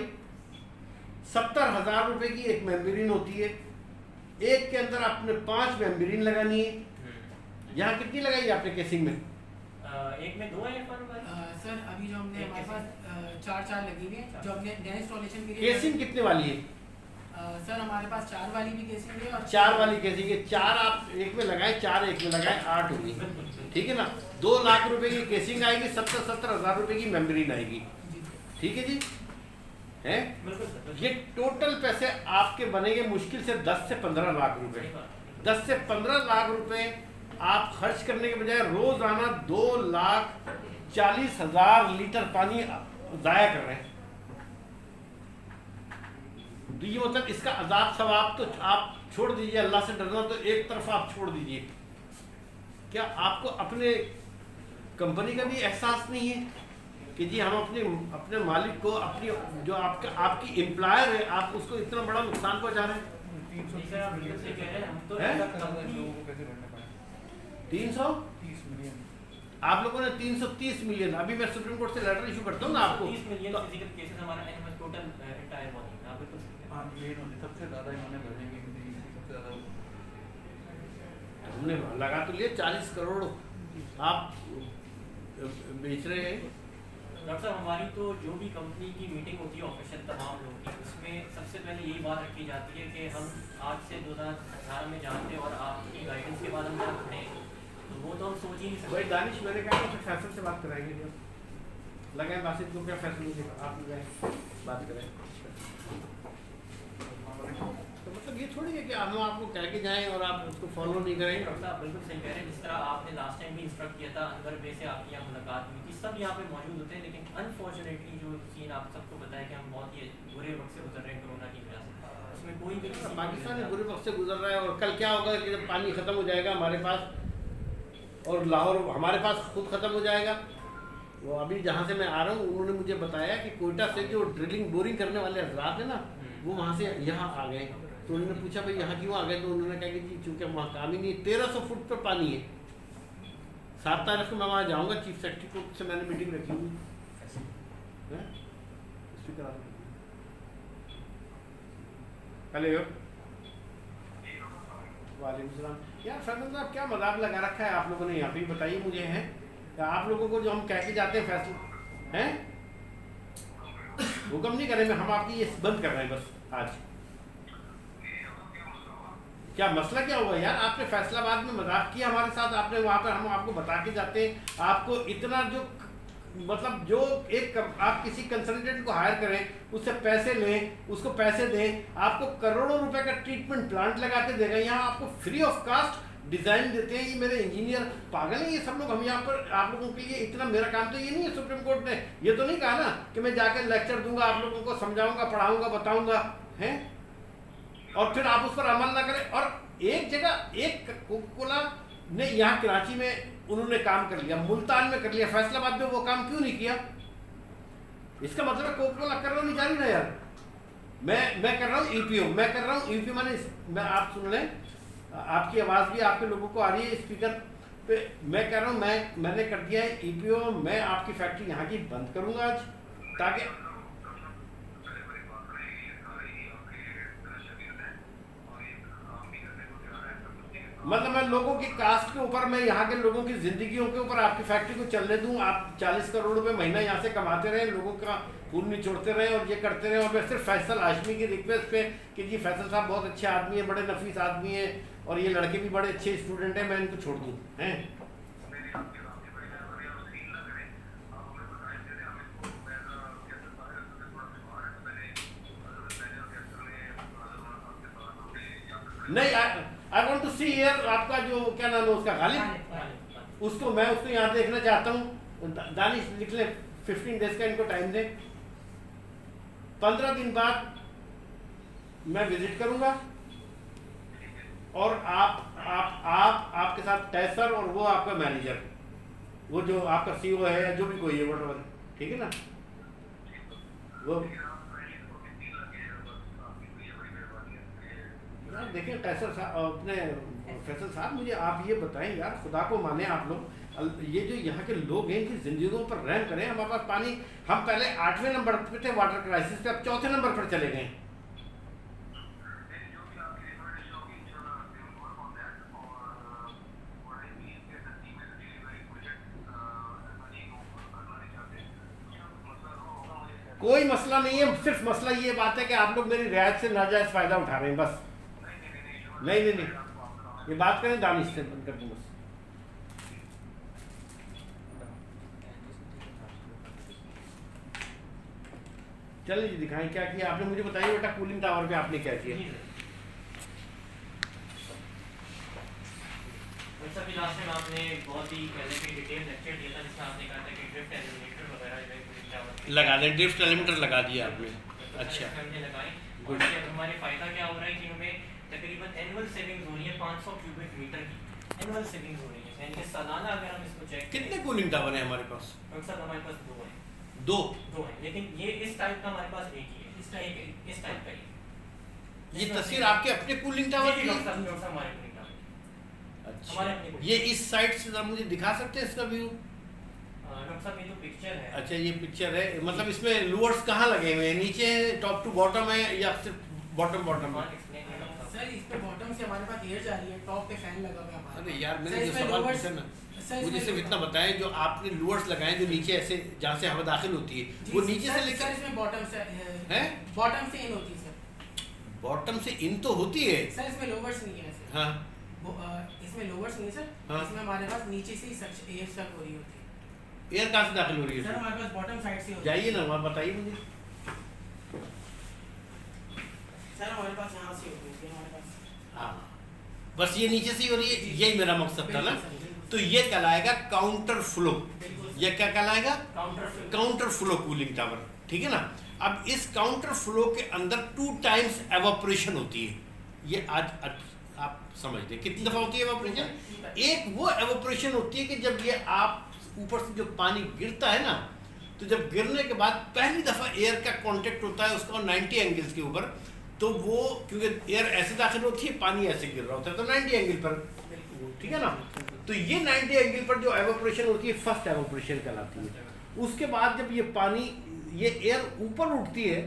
70,000 रुपए की एक मेम्ब्रेन होती है, एक के अंदर आपने 5 मेम्ब्रेन लगानी है। यहाँ कितनी लगाई है आपने केसिंग में? एक में 2 है इरफान भाई। सर अभी जो हमने हमारे पास 4 लगी हुई है, जो हमने नए इंस्टॉलेशन के लिए केसिंग कितने वाली है? सर हमारे पास 4 वाली भी केसिंग है और 4 वाली केसिंग है। 4 आप एक में लगाए, 4 एक में लगाए, 8 होगी, ठीक है ना? 2 लाख रुपए की केसिंग आएगी, 70,000 रुपए की मेम्ब्रेन आएगी, ठीक है जी? है ये टोटल पैसे आपके बनेंगे मुश्किल से 10 से 15 लाख रुपए। 10 से 15 लाख रुपए आप खर्च करने के बजाय रोजाना 2,40,000 लीटर पानी जाया कर रहे हैं। तो ये मतलब इसका अजाब सवाब तो आप छोड़ दीजिए, अल्लाह से डरना तो एक तरफ आप छोड़ दीजिए। क्या आपको अपने कंपनी का भी एहसास नहीं है कि जी हम अपने मालिक को, अपनी जो आपकी एम्प्लॉयर है, आप उसको इतना बड़ा नुकसान पहुंचा रहे हैं? 330 मिलियन आप लोगों ने 330 मिलियन, अभी मैं सुप्रीम कोर्ट से लेटर इशू करता हूँ ना आपको, 30 मिलियन फिजिकल केसेस हमारा टोटल एंटायर बॉडी में। आप बिल्कुल सही कह रहे हैं। हाँ, ये सबसे ज़्यादा इन्होंने भरेंगे, सबसे ज़्यादा हमने लगा तो लिए 40 करोड़ आप बेच रहे हैं। डॉक्टर साहब, हमारी तो जो भी कंपनी की मीटिंग होती है ऑफिशियल तमाम लोगों की, उसमें सबसे पहले यही बात रखी जाती है कि हम आज से 2018 में जानते हैं और आपकी गाइडेंस के बाद हम यहाँ खड़े हैं, तो वो तो हम सोच ही नहीं सकते। भाई दानिश, मैंने कहा कि फैसल से बात कराएंगे, लगाए बासित को क्या फैसल मुझे आप लगाए बात करें। तो मतलब ये थोड़ी है कि हम आपको कह के जाएं और आप उसको फॉलो नहीं करें। डॉक्टर साहब बिल्कुल सही कह रहे हैं। जिस तरह आपने लास्ट टाइम भी इंस्ट्रक्ट किया था, अनवर बे से आपकी यहाँ मुलाकात हुई थी, सब यहाँ पे मौजूद होते हैं, लेकिन अनफॉर्चुनेटली जो सीन आप सबको पता है कि हम बहुत ही बुरे वक्त से गुजर रहे हैं कोरोना की वजह से, उसमें कोई भी पाकिस्तान बुरे वक्त से गुजर रहा है, और कल क्या होगा कि जब पानी खत्म हो जाएगा हमारे पास, और लाहौर हमारे पास खुद ख़त्म हो जाएगा। वो अभी जहाँ से मैं आ रहा हूँ उन्होंने मुझे बताया कि कोयटा से जो ड्रिलिंग बोरिंग करने वाले हजरात हैं ना, वो वहाँ से यहाँ आ गए। तो उन्होंने पूछा भाई यहाँ क्यों आ गए, तो उन्होंने कहा कि जी चूँकि वहाँ काम ही नहीं, 1300 फुट पर पानी है। 7 तारीख को मैं वहाँ जाऊँगा, चीफ सेक्रेटरी को से मैंने मीटिंग रखी हुई है। स्पीकर हेलो वालेकुम सलाम। यार फैसल साहब क्या मजाक लगा रखा है आप लोगों ने यहाँ पे, बताइए मुझे है आप लोगों को जो हम कह के जाते हैं फैसला हैं, हुक्म नहीं करें, हम आपकी ये बंद कर रहे हैं बस आज। क्या मसला क्या हुआ यार, आपने फैसलाबाद में मजाक किया हमारे साथ, आपने वहाँ पर हम आपको बता के जाते हैं, आपको इतना जो मतलब जो एक आप किसी कंसल्टेंट को हायर करें, उससे पैसे लें, उसको पैसे दें, आपको करोड़ों रुपए का ट्रीटमेंट प्लांट लगा के देगा, यहाँ आपको फ्री ऑफ कास्ट डिज़ाइन देते हैं। ये मेरे इंजीनियर पागल हैं ये सब लोग। हम यहाँ पर आप लोगों के लिए इतना, मेरा काम तो ये नहीं है, सुप्रीम कोर्ट ने ये तो नहीं कहा ना कि मैं जाकर लेक्चर दूंगा, आप लोगों को समझाऊंगा, पढ़ाऊंगा, बताऊंगा हैं, और फिर आप उस पर अमल ना करें। और एक जगह एक कोका-कोला ने यहाँ कराची में उन्होंने काम कर लिया, मुल्तान में कर लिया, फैसलाबाद में वो काम क्यों नहीं किया? इसका मतलब है कोका-कोला करना नहीं चाह रही ना यार। मैं कर रहा हूँ ईपीओ, मैं कर रहा हूँ ईपीओ माने मैं, आप सुन लें, आपकी आवाज़ भी आपके लोगों को आ रही है स्पीकर पे। मैं कह रहा हूँ मैंने कर दिया है ईपीओ, मैं आपकी फैक्ट्री यहाँ की बंद करूँगा आज, ताकि मतलब मैं लोगों की कास्ट के ऊपर, मैं यहाँ के लोगों की जिंदगियों के ऊपर आपकी फैक्ट्री को चलने दूँ। आप 40 करोड़ रुपए महीना यहाँ से कमाते रहे, लोगों का खून निचोड़ते रहे और ये करते रहे, और मैं सिर्फ फैसल हाशमी की रिक्वेस्ट पे कि जी फैसल साहब बहुत अच्छे आदमी है, बड़े नफीस आदमी है, और ये लड़के भी बड़े अच्छे स्टूडेंट हैं, मैं इनको छोड़ दूँ हैं। नहीं, I want to see here आपका जो क्या नाम है उसका, गालिब, उसको मैं उसको यहाँ देखना चाहता हूँ। दानिश लिख ले, 15 डेज का इनको टाइम दे, 15 दिन बाद मैं विजिट करूँगा, और आपके साथ टैसर और वो आपका मैनेजर, वो जो आपका सीईओ है या जो भी कोई है, व्हाटएवर, ठीक है ना? वो देखिए टैसर साहब, अपने फैसल साहब, मुझे आप ये बताएं यार, खुदा को माने आप लोग, ये जो यहाँ के लोग हैं, इनकी जिंदगियों पर रहम करें। हमारे पास पानी, हम पहले 8वें नंबर पे थे वाटर क्राइसिस पे, अब 4थे नंबर पर चले गए। कोई मसला नहीं है, सिर्फ मसला ये बात है कि आप लोग मेरी रियायत से नाजायज फायदा उठा रहे हैं बस। नहीं, ये बात करें दानिश से, बंद कर दूँ बस। चलिए जी दिखाएं क्या किया आपने, मुझे बताइए बेटा कूलिंग टावर पे आपने क्या किया? सभी लास्ट में आपने बहुत ही पहले की डिटेल लेक्चर दिया था, जिसमें आपने कहा था कि ड्रिफ्ट एलिमिनेटर वगैरह जो है कूलिंग टावर लगा दें, ड्रिफ्ट एलिमिनेटर लगा दिया आपने। अच्छा, हमने लगाए, और हमारे फायदा क्या हो रहा है कि हमें तकरीबन एनुअल सेविंग्स हो रही है 500 क्यूबिक मीटर की एनुअल सेविंग्स हो रही है, यानी कि सालाना अगर हम इसको चेक कितने कूलिंग टावर है हमारे पास? डॉक्टर साहब हमारे पास दो हैं, लेकिन ये इस टाइप का हमारे पास एक ही है, इस टाइप का ही। ये तस्वीर आपके अपने कूलिंग टावर की? डॉक्टर साहब हमारे कूलिंग टावर। अच्छा, हमारे अपने ये इस साइड से जरा मुझे दिखा सकते हैं इसका व्यू? डॉक्टर साहब ये जो पिक्चर है, अच्छा ये पिक्चर है, मतलब इसमें लूअर्स कहाँ लगे हुए हैं? नीचे टॉप टू बॉटम है या सिर्फ बॉटम में? सर इस पे बॉटम से हमारे पास एयर जा रही है, टॉप पे फैन लगा हुआ है हमारा। अरे यार मैंने सर, जो इसमें सवाल louvers- पूछा ना, सर, मुझे इसमें सिर्फ इतना बताएं, जो आपने लूअर्स लगाए जो नीचे ऐसे जहाँ से हवा दाखिल होती है, जी, वो नीचे से सर, लेकर इसमें बॉटम से हैं? बॉटम से इन होती है सर। बॉटम से इन तो होती है। सर इसमें लोवर्स नहीं है सर। हाँ, इसमें लोवर्स नहीं सर, हाँ। इसमें हमारे पास नीचे से ही एयर सक हो रही होती है। एयर कहाँ से दाखिल हो रही सर है? हमारे पास बॉटम साइड से होती है। जाइए ना वहाँ बताइए मुझे। सर हमारे पास यहाँ से होती है हमारे पास। हाँ, बस ये नीचे से ही हो रही है, यही मेरा मकसद था ना। बिल्कुल सर, बिल्कुल। तो ये कहलाएगा काउंटर फ्लो। बिल्कुल सर। ये क्या कहलाएगा? Counter counter flow cooling tower, ठीक है ना। अब इस काउंटर फ्लो के अंदर 2 टाइम्स एवापोरेशन होती है। ये आज आप समझ लें कितनी दफ़ा होती है एवोपरेशन। एक वो एवोपरेशन होती है कि जब ये आप ऊपर से जो पानी गिरता है ना, तो जब गिरने के बाद पहली दफ़ा एयर का कांटेक्ट होता है उसका 90 एंगल्स के ऊपर, तो वो क्योंकि एयर ऐसे दाखिल होती है, पानी ऐसे गिर रहा होता है, तो 90 एंगल पर, ठीक है ना। तो ये 90 एंगल पर जो एवोपरेशन होती है फर्स्ट एवोपरेशन कहलाती है। उसके बाद जब ये पानी, ये एयर ऊपर उठती है,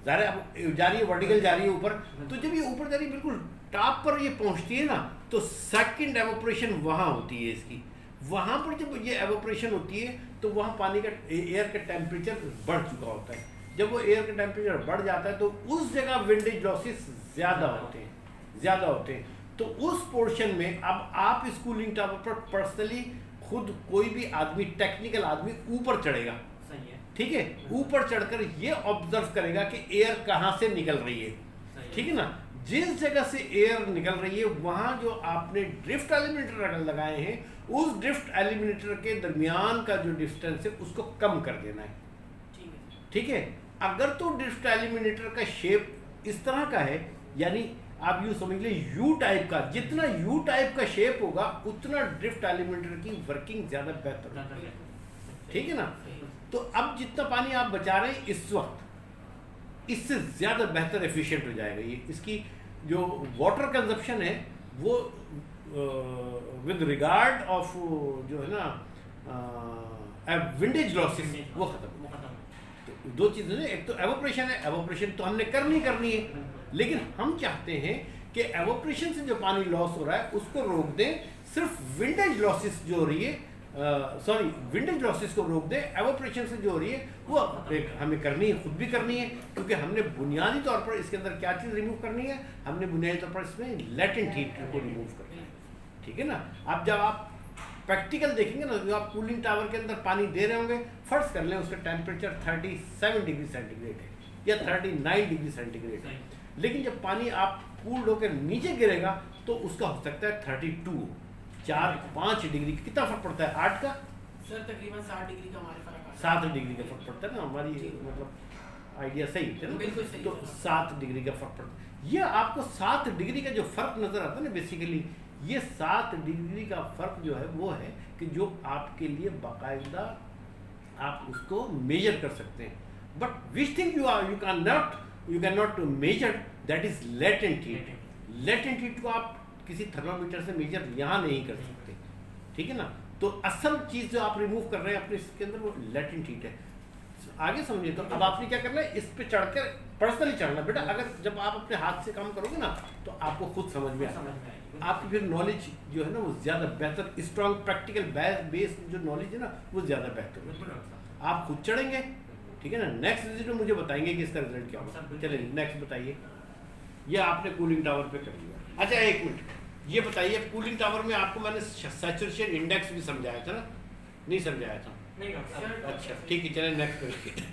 ज़ाहिर अब जा रही है वर्टिकल जा रही है ऊपर, तो जब ये ऊपर जा रही है बिल्कुल टॉप पर ये पहुंचती है ना, तो सेकंड एवोपरेशन वहाँ होती है इसकी। वहाँ पर जब ये एवोपरेशन होती है तो वहाँ पानी का एयर का टेम्परेचर बढ़ चुका होता है। जब वो एयर का टेम्परेचर बढ़ जाता है तो उस जगह विंडेज लॉसेस ज़्यादा होते हैं। तो उस पोर्शन में अब आप इस कूलिंग टावर पर पर्सनली खुद कोई भी आदमी, टेक्निकल आदमी ऊपर चढ़ेगा, सही है, ठीक है, ऊपर चढ़कर ये ऑब्जर्व करेगा कि एयर कहाँ से निकल रही है, ठीक है ना। जिस जगह से एयर निकल रही है वहाँ जो आपने ड्रिफ्ट एलिमिनेटर अगर लगाए हैं, उस ड्रिफ्ट एलिमिनेटर के दरमियान का जो डिस्टेंस है उसको कम कर देना है, ठीक है। अगर तो ड्रिफ्ट एलिमिनेटर का शेप इस तरह का है, यानी आप यूँ समझ लें यू टाइप का, जितना यू टाइप का शेप होगा उतना ड्रिफ्ट एलिमिनेटर की वर्किंग ज़्यादा बेहतर होगी, ठीक है ना। तो अब जितना पानी आप बचा रहे हैं इस वक्त, इससे ज़्यादा बेहतर एफिशिएंट हो जाएगा ये। इसकी जो वाटर कंजप्शन है वो विद रिगार्ड ऑफ जो है ना विंडेज लॉसेस वो ख़त्म। तो दो चीज़ें हैं, एक तो एवोपरेशन है, एवोपरेशन तो हमने करनी है, लेकिन हम चाहते हैं कि एवोपरेशन से जो पानी लॉस हो रहा है उसको रोक दें, सिर्फ विंडेज लॉसेस जो हो रही है, विंडेज लॉसेस को रोक दें। एवोपरेशन से जो हो रही है वो हमें करनी है, खुद भी करनी है, क्योंकि हमने बुनियादी तौर पर इसके अंदर क्या चीज़ रिमूव करनी है, हमने बुनियादी तौर पर इसमें लेटेंट हीट को रिमूव करना है, ठीक है ना। अब जब आप प्रैक्टिकल देखेंगे ना, जो आप कूलिंग टावर के अंदर पानी दे रहे होंगे, फर्स्ट कर लें उसका टेम्परेचर 37 डिग्री सेंटीग्रेड है या 39 डिग्री सेंटीग्रेड है, लेकिन जब पानी आप कूल्ड होकर नीचे गिरेगा तो उसका हो सकता है 32, 4-5 डिग्री। कितना फर्क पड़ता है 8 का? सर तकरीबन 60 डिग्री का हमारे फर्क आता है। 7 डिग्री का फर्क पड़ता है ना, हमारी मतलब आइडिया सही है ना, बिल्कुल सही। तो 7 डिग्री का फर्क पड़ता है। ये आपको 7 डिग्री का जो फर्क नजर आता है ना, बेसिकली ये 7 डिग्री का फर्क जो है वो है कि जो आपके लिए बाकायदा आप उसको मेजर कर सकते हैं। But which thing you can not measure, that is latent heat. Latent heat को आप किसी थर्मामीटर से मेजर यहाँ नहीं कर सकते, ठीक है ना। तो असल चीज़ जो आप रिमूव कर रहे हैं अपने इसके अंदर वो लेटेंट हीट है। आगे समझिए, तो अब आपने क्या करना है, इस पे चढ़कर पर्सनली चढ़ना। बेटा अगर जब आप अपने हाथ से काम करोगे ना तो आपको खुद समझ में आएगा, आपकी फिर नॉलेज जो है ना वो ज़्यादा बेहतर, स्ट्रॉन्ग प्रैक्टिकल बेस जो नॉलेज है ना वो ज़्यादा बेहतर होगी। आप खुद चढ़ेंगे, ठीक है ना। नेक्स्ट विजिट में मुझे बताएंगे कि इसका रिजल्ट क्या होगा। चलिए नेक्स्ट बताइए। ये आपने कूलिंग टावर पे कर लिया। अच्छा एक मिनट, ये बताइए कूलिंग टावर में आपको मैंने सैचुरेशन इंडेक्स भी समझाया था ना, नहीं समझाया था? नहीं डॉक्टर साहब। अच्छा ठीक है, चलें नेक्स्ट करिए।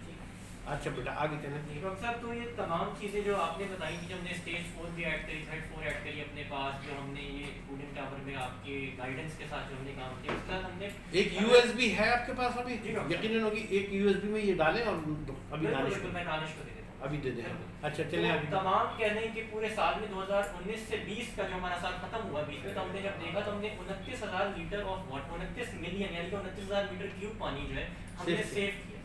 अच्छा बेटा आगे चलें। डॉक्टर साहब, तो ये तमाम चीज़ें जो आपने बताई थी, जो हमने स्टेज 4 भी ऐड करी, थर्ड 4 ऐड करी अपने पास, जो हमने ये कूलिंग टावर में आपके गाइडेंस के साथ जो हमने काम किया, उसके साथ हमने एक यूएसबी है आपके पास अभी? जी डॉक्टर। यकीनन होगी, एक यूएसबी में ये डालें और अभी दानिश को मैं दानिश को दे देता हूँ, अभी दे दें। अच्छा चलें तो आगे। तमाम कह रहे हैं कि पूरे साल में 2019 से 20 का जो हमारा साल खत्म हुआ, 20 में तो हमने जब देखा तो हमने 29,000 लीटर ऑफ वाटर, 29 मिलियन यानी कि 29,000 मीटर क्यूब पानी जो है हमने सेव किया।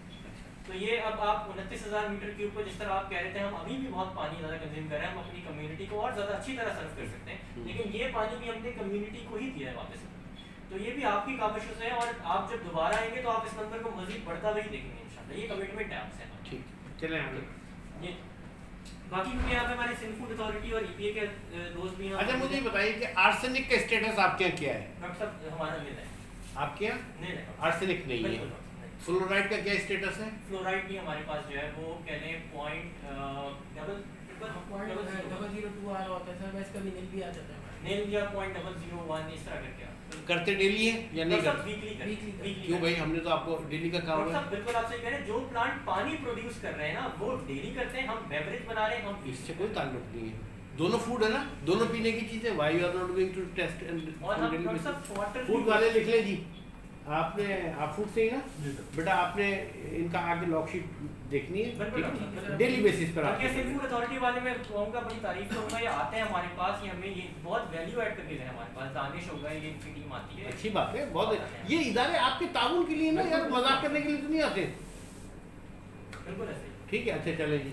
तो ये अब आप 29,000 मीटर क्यूब को जिस तरह आप कह रहे थे, हम अभी भी बहुत पानी ज़्यादा कंज्यूम कर रहे हैं, हम अपनी कम्युनिटी को और ज़्यादा अच्छी तरह सर्व कर सकते हैं, लेकिन ये पानी भी हमने कम्युनिटी को ही दिया है वापस। तो ये भी आपकी काबिश है, और आप जब दोबारा आएंगे तो आप इस नंबर को मजीद बढ़ता हुआ ही देखेंगे इंशाल्लाह। ये कमिटमेंट है आपसे। ठीक, चलें आगे। ये बाकी क्योंकि यहाँ पे हमारे सिंध फूड अथॉरिटी और ईपीए के दोस्त भी हैं। अच्छा मुझे बताइए कि आर्सेनिक का स्टेटस आपके यहाँ क्या है? डॉक्टर साहब हमारा नहीं है, आपके यहाँ नहीं है, आर्सेनिक नहीं है। बिल्कुल नहीं। फ्लोराइड का क्या स्टेटस है? फ्लोराइड भी हमारे पास जो है वो कहते हैं पॉइंट डबल 0.002 आ रहा होता है सर, वैसे कभी नील भी आ जाता है। नेल या .001 इस तरह करके करते डेली है या नहीं करते? वीकली क्यों भाई, हमने तो आपको डेली का कहा हुआ है। बिल्कुल आप सही कह रहे हैं, जो प्लांट पानी प्रोड्यूस कर रहे हैं ना वो डेली करते हैं, हम बेवरेज बना रहे हैं, हम इससे कोई ताल्लुक नहीं है, दोनों फूड है ना, दोनों पीने की चीजें। Why you are not going to taste और हम सब वाटर फूड वाले लिख ले जी, आपने आप फूड से ही ना बेटा, आपने इनका आगे लॉक शीट देखनी है, बिल्कुल, ठीक है? बिल्कुल। डेली बेसिस पर बाकी आपको फूड अथॉरिटी वाले मैं कहूँगा बड़ी तारीफ करूँगा, ये आते हैं हमारे पास, ये हमें ये बहुत वैल्यू ऐड करके देते हैं हमारे पास। दानिश होगा, ये इनकी टीम आती है। अच्छी बात है, बहुत ये इदारे आपके ताउन के लिए ना यार, मजाक करने के लिए तो नहीं आते। बिल्कुल ऐसे ही। ठीक है, अच्छा चले जी।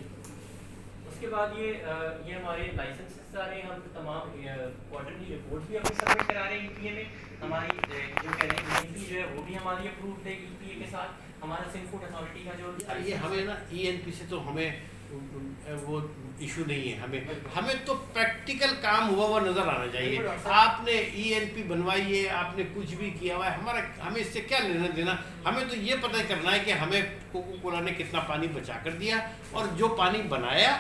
उसके बाद ये हमारे लाइसेंस सारे हम तमाम क्वार्टरली रिपोर्ट भी अपनी सबमिट करा रहे हैं ईपीए में। हमारी जो कह रहे हैं ईएनपी जो है वो भी हमारी अप्रूव्ड है ईपीए के साथ। हमारा सिंध फूड अथॉरिटी का जो ये हमें ना ईएनपी से तो हमें वो इशू नहीं है, हमें तो प्रैक्टिकल काम हुआ हुआ नजर आना चाहिए। आपने ईएनपी बनवाई है, आपने कुछ भी किया हुआ है, हमें इससे क्या लेना देना। हमें तो ये पता करना है कि हमें कोको कोला ने कितना पानी बचा कर दिया, और जो पानी बनाया,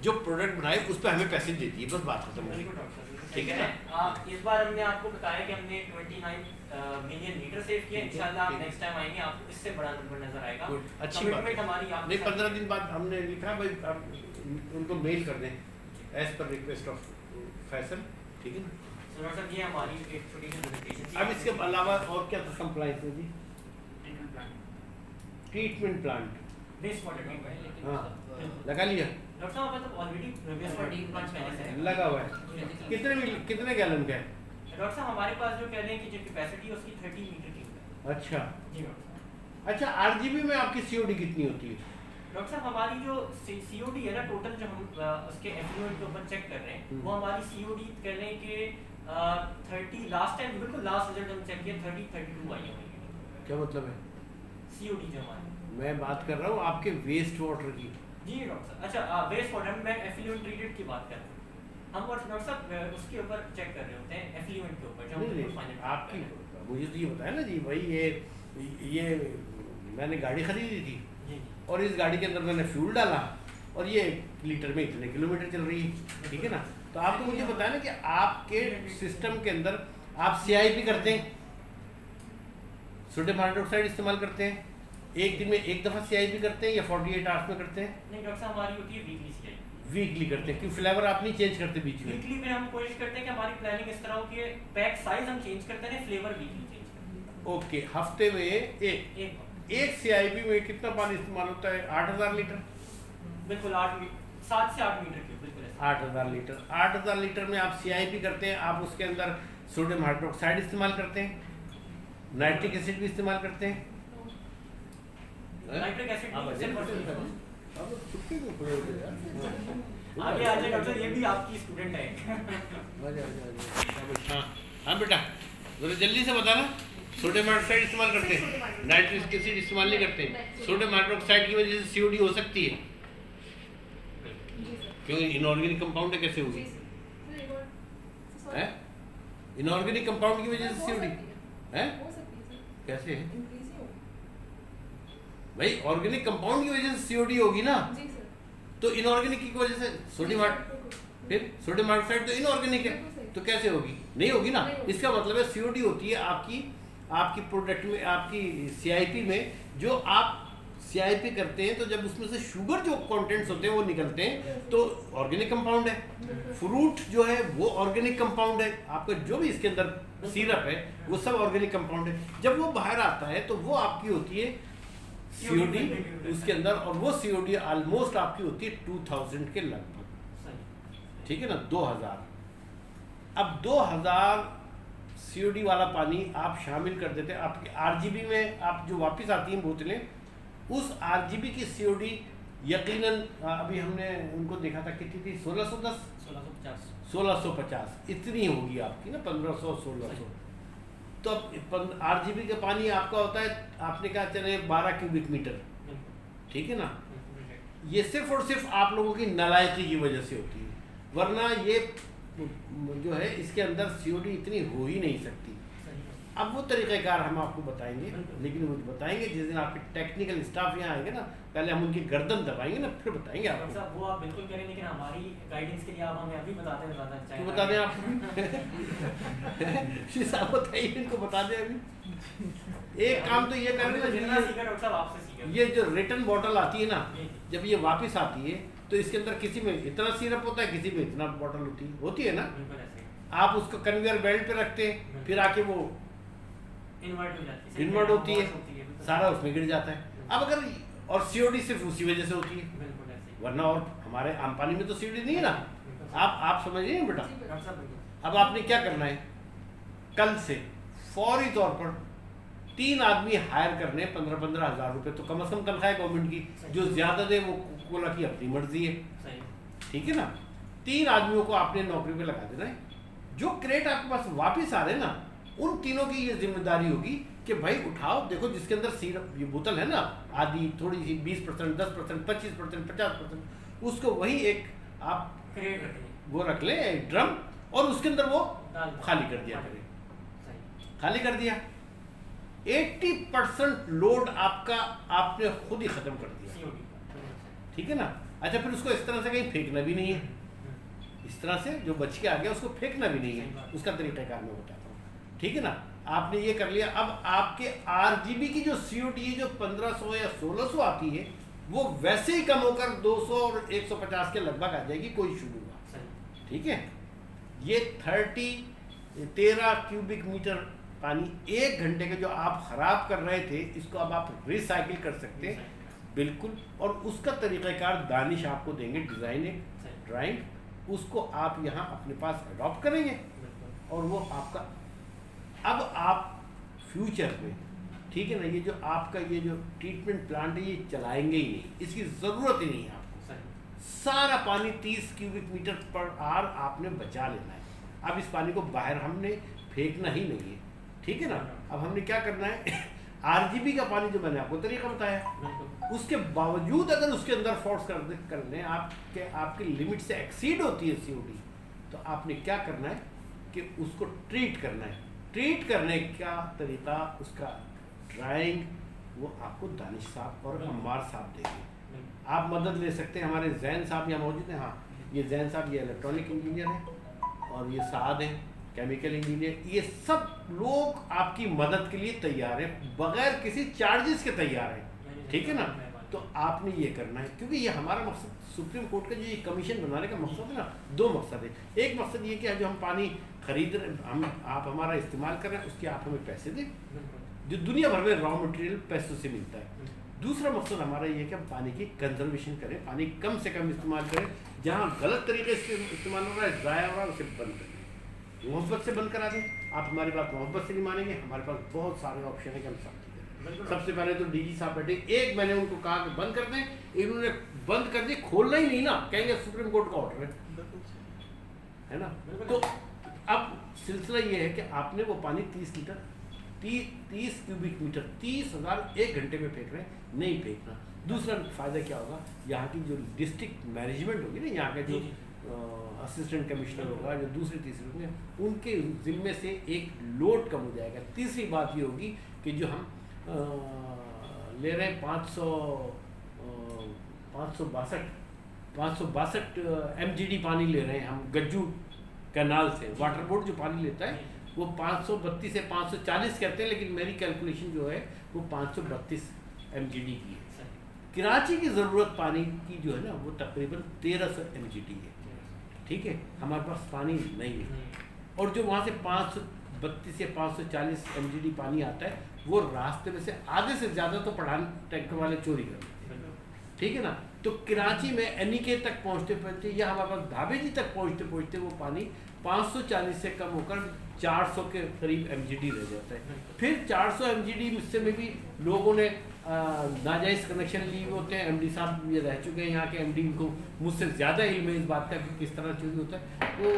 जो प्रोडक्ट बनाए, उस पर हमें पैसे दे दिए, बस बात खत्म हो गई। ठीक है ना? इस बार हमने आपको बताया कि हमने 29 मिलियन लीटर सेव किया। इंशाल्लाह आप नेक्स्ट टाइम आएंगे, आपको इससे बड़ा नंबर नजर आएगा। अच्छी बात कमिटमेंट हमारी आप नहीं, 15 दिन बाद हमने लिखा भाई आप उनको मेल कर दें as per request of Faisal, ठीक है ना? सो डॉक्टर साहब, ये हमारी एक छोटी सी प्रेजेंटेशन थी। अब इसके अलावा और क्या था कंप्लाइंस में जी? Treatment plant treatment plant waste water treatment है, लेकिन हाँ लगा लिया, डॉक्टर साहब मतलब ऑलरेडी वेस्ट वाटर ट्रीटमेंट पहले से है। लगा हुआ है। कितने गैलन का है? डॉक्टर साहब हमारे पास जो कह रहे हैं कि जो कैपेसिटी है उसकी 30 लीटर की है। अच्छा जी डॉक्टर। अच्छा, आरजीबी में आपकी सीओडी कितनी होती है? डॉक्टर साहब हमारी जो सीओडी है ना, टोटल जो हम उसके एफ्लुएंट के ऊपर चेक कर रहे हैं, वो हमारी सीओडी कह रहे हैं कि 30 लास्ट टाइम बिल्कुल लास्ट रिजल्ट हम चेक किया 32 आई है। क्या मतलब है? सीओडी जो हमारी, मैं बात कर रहा हूँ आपके वेस्ट वाटर की। जी डॉक्टर साहब। अच्छा वेस्ट वाटर में एफ्लुएंट ट्रीटेड की बात कर रहे हैं हम, और डॉक्टर साहब उसके ऊपर चेक कर रहे होते हैं एफ्लुएंट के ऊपर जो नहीं, हम फाइनल आपकी मुझे तो ये बताया ना जी भाई, ये मैंने गाड़ी खरीदी थी जी और इस गाड़ी के अंदर मैंने फ्यूल डाला और ये लीटर में इतने किलोमीटर चल रही है, ठीक है ना? तो आपको मुझे बताया ना कि आपके सिस्टम के अंदर आप CIP करते हैं, सोडियम हाइड्रोक्साइड इस्तेमाल करते हैं, एक दिन में एक दफ़ा CIP करते हैं या 48 आवर्स में करते हैं? नहीं डॉक्टर साहब, हमारी होती है वीकली सीआई। वीकली करते हैं, क्योंकि फ्लेवर आप नहीं चेंज करते बीच में? वीकली में हम कोशिश करते हैं कि हमारी प्लानिंग इस तरह हो कि पैक साइज हम चेंज करते हैं, फ्लेवर वीकली चेंज करते हैं। ओके, हफ्ते में एक CIP में कितना पानी इस्तेमाल होता है? 8000 लीटर। बिल्कुल 7 से 8 मीटर क्यूब, बिल्कुल ऐसे। 8000 लीटर। 8000 लीटर में आप CIP करते हैं, आप उसके अंदर सोडियम हाइड्रोक्साइड इस्तेमाल करते हैं, नाइट्रिक एसिड भी इस्तेमाल करते हैं। नाइट्रिक एसिड आप भी अजय अब छुट्टी को खोल दे यार। आगे आ जाए डॉक्टर, ये भी आपकी स्टूडेंट है। हाँ हाँ बेटा, जरा जल्दी से बताना। सोडियम हाइड्रोक्साइड इस्तेमाल करते हैं, नाइट्रिक एसिड इस्तेमाल नहीं करते हैं। सोडियम हाइड्रोक्साइड की वजह से COD हो सकती है, क्योंकि इनऑर्गेनिक कंपाउंड है, कैसे होगी? इनऑर्गेनिक कंपाउंड की वजह से COD है? कैसे है भाई? ऑर्गेनिक कंपाउंड की वजह से COD होगी ना, तो इनऑर्गेनिक की वजह से सोडियम फिर सोडियम हाइड्रोक्साइड तो इनऑर्गेनिक है, तो कैसे होगी? नहीं होगी ना। इसका मतलब है COD होती है आपकी प्रोडक्ट में, आपकी CIP में। जो आप CIP करते हैं तो जब उसमें से शुगर जो कंटेंट्स होते हैं वो निकलते हैं, तो ऑर्गेनिक कंपाउंड है। फ्रूट जो है वो ऑर्गेनिक कंपाउंड है, आपका जो भी इसके अंदर सिरप है वो सब ऑर्गेनिक कंपाउंड है। जब वो बाहर आता है तो वो आपकी होती है COD उसके अंदर, और वो COD ऑलमोस्ट आपकी होती है 2000 के लगभग, ठीक है ना? 2000। अब 2000 COD वाला पानी आप शामिल कर देते हैं आपके RGB में। आप जो वापस आती हैं बोतलें, उस RGB की COD यकीनन अभी हमने उनको देखा था कितनी थी, 1610 1650 इतनी होगी आपकी ना, 1500 1600। तो अब RGB का पानी आपका होता है, आपने कहा चले 12 क्यूबिक मीटर, ठीक है ना? ये सिर्फ और सिर्फ आप लोगों की नालायकी की वजह से होती है, वरना ये जो है इसके अंदर COD इतनी हो ही नहीं सकती। अब वो तरीक़ेकार हम आपको बताएंगे, लेकिन वो बताएंगे जिस दिन आपके टेक्निकल स्टाफ यहाँ आएंगे ना, पहले हम उनकी गर्दन दबाएंगे ना, फिर बताएंगे आपको। साहब वो आप बिल्कुल करें, लेकिन हमारी गाइडेंस के लिए आप हमें अभी बताते हैं ज़्यादा अच्छा है। क्यों बता दें आप? साहब बताइए, इनको बता दें अभी। एक काम तो ये करना है, जितना सीखा डॉक्टर साहब आपसे सीखा। ये जो रिटर्न बॉटल आती है ना, जब ये वापस आती है तो इसके अंदर किसी में इतना सिरप होता है, किसी में इतना बॉटल होती है ना। आप उसको कन्वेयर बेल्ट पे रखते हैं, फिर आके वो इन्वर्ट हो जाती है, इन्वर्ट होती है, बिल्कुल। सारा उसमें गिर जाता है। अब अगर और सीओडी सिर्फ उसी वजह से होती है, बिल्कुल ऐसे ही। वरना और हमारे आम पानी में तो सीओडी नहीं है ना। बिल्कुल। आप समझिए बेटा। डॉक्टर साहब बिल्कुल। अब आपने क्या करना है, कल से फौरी तौर पर 3 आदमी हायर करने 15-15 हज़ार रुपये, तो कम से कम तनख्वाह है गवर्नमेंट की, जो ज़्यादा दे वो कोला की अपनी मर्जी है, सही। ठीक है ना। 3 आदमियों को आपने नौकरी पे लगा देना है। जो क्रेट आपके पास वापस आ रहे हैं ना, उन तीनों की ये जिम्मेदारी होगी कि भाई उठाओ, देखो जिसके अंदर ये बोतल है ना, आधी थोड़ी सी 20%, 10%, 25%, 50%, उसको वही एक आप क्रिएट रखनी। वो रख ले एक ड्रम, और उसके अंदर वो डाल दो। खाली कर दिया करें। सही। खाली कर दिया, 80% लोड आपका आपने खुद ही खत्म कर दिया, COD का, बिल्कुल सही। ठीक है ना। अच्छा, फिर उसको इस तरह से कहीं फेंकना भी नहीं है, इस तरह से जो बच के आ गया उसको फेंकना भी नहीं है, उसका तरीकाकार मैं बताता हूँ, ठीक है ना। आपने ये कर लिया। अब आपके RGB की जो COD है जो 1500 या 1600 आती है, वो वैसे ही कम होकर 200 और 150 के लगभग आ जाएगी, कोई इशू नहीं हुआ, सही। ठीक है। ये 13 क्यूबिक मीटर पानी 1 घंटे के जो आप खराब कर रहे थे, इसको अब आप रिसाइकिल कर सकते हैं, बिल्कुल। और उसका तरीक़ाकार दानिश आपको देंगे, डिज़ाइन एक ड्राइंग, उसको आप यहाँ अपने पास अडॉप्ट करेंगे, बिल्कुल। और वो आपका अब आप फ्यूचर में, ठीक है ना, ये जो आपका ये जो ट्रीटमेंट प्लांट है ये चलाएंगे ही नहीं, इसकी ज़रूरत ही नहीं है आपको। सही। सारा पानी 30 क्यूबिक मीटर पर आवर आपने बचा लेना है। अब इस पानी को बाहर हमने फेंकना ही नहीं है, ठीक है ना। अब हमने क्या करना है, RGB का पानी जो मैंने आपको तरीका बताया, बिल्कुल। उसके बावजूद अगर उसके अंदर फोर्स कर लें, आपकी लिमिट से एक्सीड होती है COD, तो आपने क्या करना है कि उसको ट्रीट करना है। ट्रीट करने का तरीका, उसका ड्राइंग वो आपको दानिश साहब और अम्मार साहब देंगे। आप मदद ले सकते हैं, हमारे जैन साहब यहाँ मौजूद हैं। हाँ, ये जैन साहब ये इलेक्ट्रॉनिक इंजीनियर हैं, और ये साद हैं केमिकल इंजीनियर। ये सब लोग आपकी मदद के लिए तैयार हैं, बगैर किसी चार्जेस के तैयार हैं, ठीक है ना। तो आपने ये करना है, क्योंकि ये हमारा मकसद, सुप्रीम कोर्ट का जो ये कमीशन बनाने का मकसद है ना, 2 मकसद है। एक मकसद ये कि जो हम पानी खरीद रहे, आप हमारा इस्तेमाल कर रहे हैं, उसके आप हमें पैसे दें, जो दुनिया भर में रॉ मटेरियल पैसों से मिलता है। दूसरा मकसद हमारा ये है कि हम पानी की कंजर्वेशन करें, पानी कम से कम इस्तेमाल करें, जहाँ गलत तरीके से इस्तेमाल हो रहा है, ज़ाया हो रहा है, उसे बंद करें, मोहब्बत से बंद करा दें। आप हमारी बात मोहब्बत से नहीं मानेंगे, हमारे पास बहुत सारे ऑप्शन है कि हम सब करें। सबसे पहले तो DG साहब बैठे, एक मैंने उनको कहा कि बंद कर दें, इन्होंने बंद कर दी, खोलना ही नहीं ना, कहेंगे सुप्रीम कोर्ट का ऑर्डर है ना। तो अब सिलसिला ये है कि आपने वो पानी 30 क्यूबिक मीटर 30,000 1 घंटे में फेंक रहे हैं, नहीं फेंकना। दूसरा फ़ायदा क्या होगा, यहाँ की जो डिस्ट्रिक्ट मैनेजमेंट होगी ना, यहाँ का जो असिस्टेंट कमिश्नर होगा, जो दूसरे तीसरे होंगे, उनके ज़िम्मे से एक लोड कम हो जाएगा। तीसरी बात ये होगी कि जो हम ले रहे हैं 562 MGD पानी ले रहे हैं हम गज्जू कैनाल से, वाटर बोर्ड जो पानी लेता है वो 532 से 540 कहते हैं, लेकिन मेरी कैलकुलेशन जो है वो 532 MGD की है। कराची की ज़रूरत पानी की जो है ना, वो तकरीबन 1300 MGD है, ठीक है। हमारे पास पानी नहीं है, और जो वहाँ से 532 से 540 MGD पानी आता है, वो रास्ते में से आधे से ज़्यादा तो पठान टैंकर वाले चोरी कर लेते हैं, ठीक है ना। तो कराची में NEK तक पहुँचते पहुँचते या हमारे पास धाबे जी तक पहुँचते पहुँचते वो पानी 540 से कम होकर 400 के करीब MGD रह जाता है। फिर 400 MGD से में भी लोगों ने नाजायज़ कनेक्शन लिए होते हैं। MD साहब ये रह चुके हैं यहाँ के, MD को मुझसे ज़्यादा इल्म है इस बात का कि किस तरह चोरी होता है। वो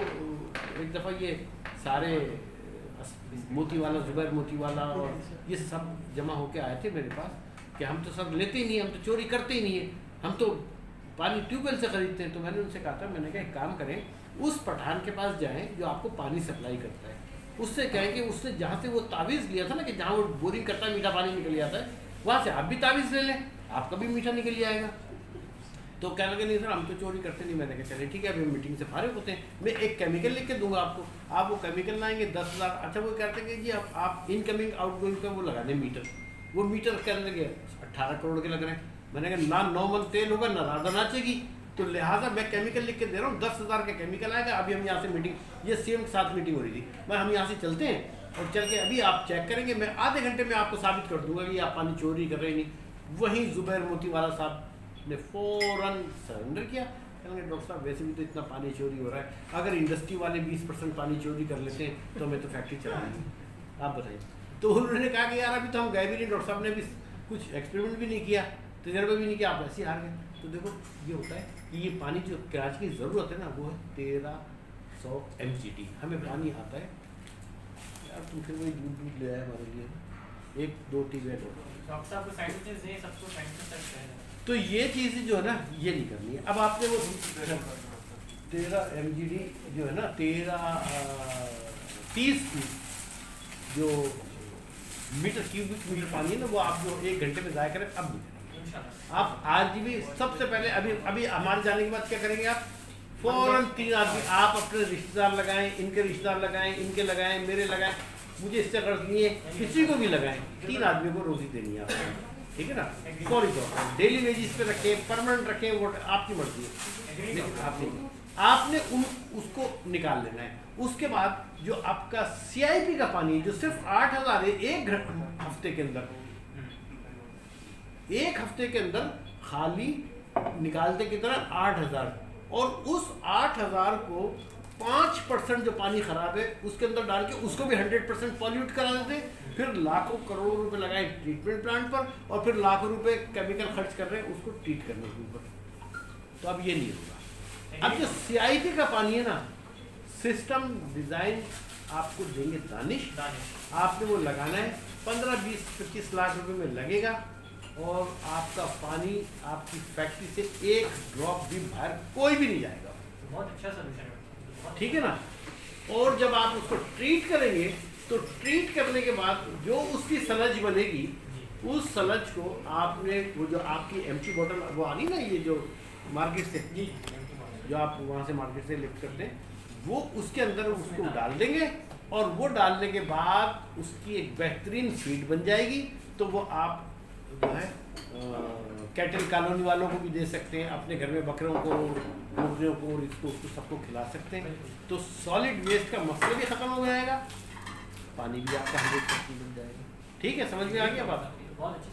एक दफ़ा ये सारे मोतीवाला, जुबैर मोतीवाला और ये सब जमा होके आए थे मेरे पास कि हम तो सब लेते ही नहीं, हम तो चोरी करते ही नहीं है, हम तो पानी ट्यूबवेल से ख़रीदते हैं। तो मैंने उनसे कहा था, मैंने कहा एक काम करें, उस पठान के पास जाएं जो आपको पानी सप्लाई करता है, उससे कहें कि उससे जहाँ से वो तावीज़ लिया था ना कि जहाँ वो बोरिंग करता है मीठा पानी निकल जाता है, वहाँ से आप भी तावीज़ ले लें, आपका भी मीठा निकल जाएगा। तो कहने लगे नहीं सर हम तो चोरी करते नहीं। मैंने कहा चले ठीक है, अभी मीटिंग से फारिग होते हैं, मैं एक केमिकल लिख के दूंगा आपको, आप वो केमिकल लाएंगे 10,000। अच्छा वो कहते हैं कि जी आप इनकमिंग आउटगोइंग का वो लगा दें मीटर, वो मीटर कहने लगे 18 करोड़ के लग रहे हैं। मैंने कहा ना 9 मन तेल होगा ना राधा नाचेगी, तो लिहाजा मैं केमिकल लिख के दे रहा हूँ, 10,000 का केमिकल आएगा। अभी हम यहाँ से मीटिंग, ये CM के साथ मीटिंग हो रही थी, मैं हम यहाँ से चलते हैं, और चल के अभी आप चेक करेंगे, मैं आधे घंटे में आपको साबित कर दूंगा कि आप पानी चोरी कर रहे नहीं। वहीं जुबैर मोतीवाला साहब ने फ़ौरन सरेंडर किया, कहेंगे डॉक्टर साहब वैसे भी तो इतना पानी चोरी हो रहा है, अगर इंडस्ट्री वाले 20% पानी चोरी कर लेते हैं तो हमें तो फैक्ट्री चलाएंगे, आप बताइए। तो उन्होंने कहा कि यार अभी तो हम गए भी नहीं, डॉक्टर साहब ने भी कुछ एक्सपेरिमेंट भी नहीं किया, तजर्बा भी नहीं किया, आप ऐसे ही हार गए। तो देखो ये होता है कि ये पानी जो कराची की ज़रूरत है ना वो है 1300 MGD, हमें पानी आता है। यार तुम फिर वही दूध ले आए हमारे लिए, 1-2 टीबेट हो। डॉक्टर साहब को साइंटिस्ट हैं, सबको साइंटिस्ट है। तो ये चीज़ जो है ना ये नहीं करनी है। अब आपने वो 13 MGD जो है ना 30 जो मीटर क्यूबिक मीटर पानी है ना वो आप जो 1 घंटे में ज़ाया करें, अब नहीं करेंगे आप। आज भी सबसे पहले अभी हमारे जाने के बाद क्या करेंगे आप, फ़ौरन 3 आदमी आप अपने रिश्तेदार लगाएं, इनके रिश्तेदार लगाएं, इनके लगाएं, मेरे लगाएं, मुझे इससे गर्ज नहीं है, किसी को भी लगाएं, 3 आदमी को रोज़ी देनी है आपको, ठीक है ना। फौरी तौर पर डेली वेजिस पे रखें, परमानेंट रखें, वो आपकी मर्जी है, लेकिन आपने उसको निकाल लेना है। उसके बाद जो आपका CIP का पानी है जो सिर्फ 8000 है, 1 हफ्ते के अंदर, 1 हफ्ते के अंदर खाली निकालते कितना 8000, और उस 8000 को 5% जो पानी खराब है उसके अंदर डाल के उसको भी 100% पॉल्यूट करा देते, फिर लाखों करोड़ों रुपए लगाए ट्रीटमेंट प्लांट पर, और फिर लाखों रुपए केमिकल खर्च कर रहे हैं उसको ट्रीट करने के ऊपर। तो अब ये नहीं होगा। अब जो CIP का पानी है ना, सिस्टम डिज़ाइन आपको देंगे दानिश, आपने वो लगाना है, 15, 20, 25 लाख रुपए में लगेगा, और आपका पानी आपकी फैक्ट्री से 1 ड्रॉप भी बाहर कोई भी नहीं जाएगा। बहुत अच्छा सोल्यूशन है, ठीक है ना। और जब आप उसको ट्रीट करेंगे तो ट्रीट करने के बाद जो उसकी सलज बनेगी, उस सलज को आपने वो जो आपकी एम्प्टी बॉटल वो आ रही ना, ये जो मार्केट से जो आप वहाँ से मार्केट से लिफ्ट करते हैं, वो उसके अंदर उसको डाल देंगे, और वो डालने के बाद उसकी एक बेहतरीन फीड बन जाएगी। तो वो आप जो है कैटल कॉलोनी वालों को भी दे सकते हैं, अपने घर में बकरों को, मुर्गियों को, इसको उसको सबको खिला सकते हैं। तो सॉलिड वेस्ट का मसला भी ख़त्म हो जाएगा, पानी भी आपका 100% बन जाएगा। ठीक है, समझ में आ गया बात? बहुत अच्छी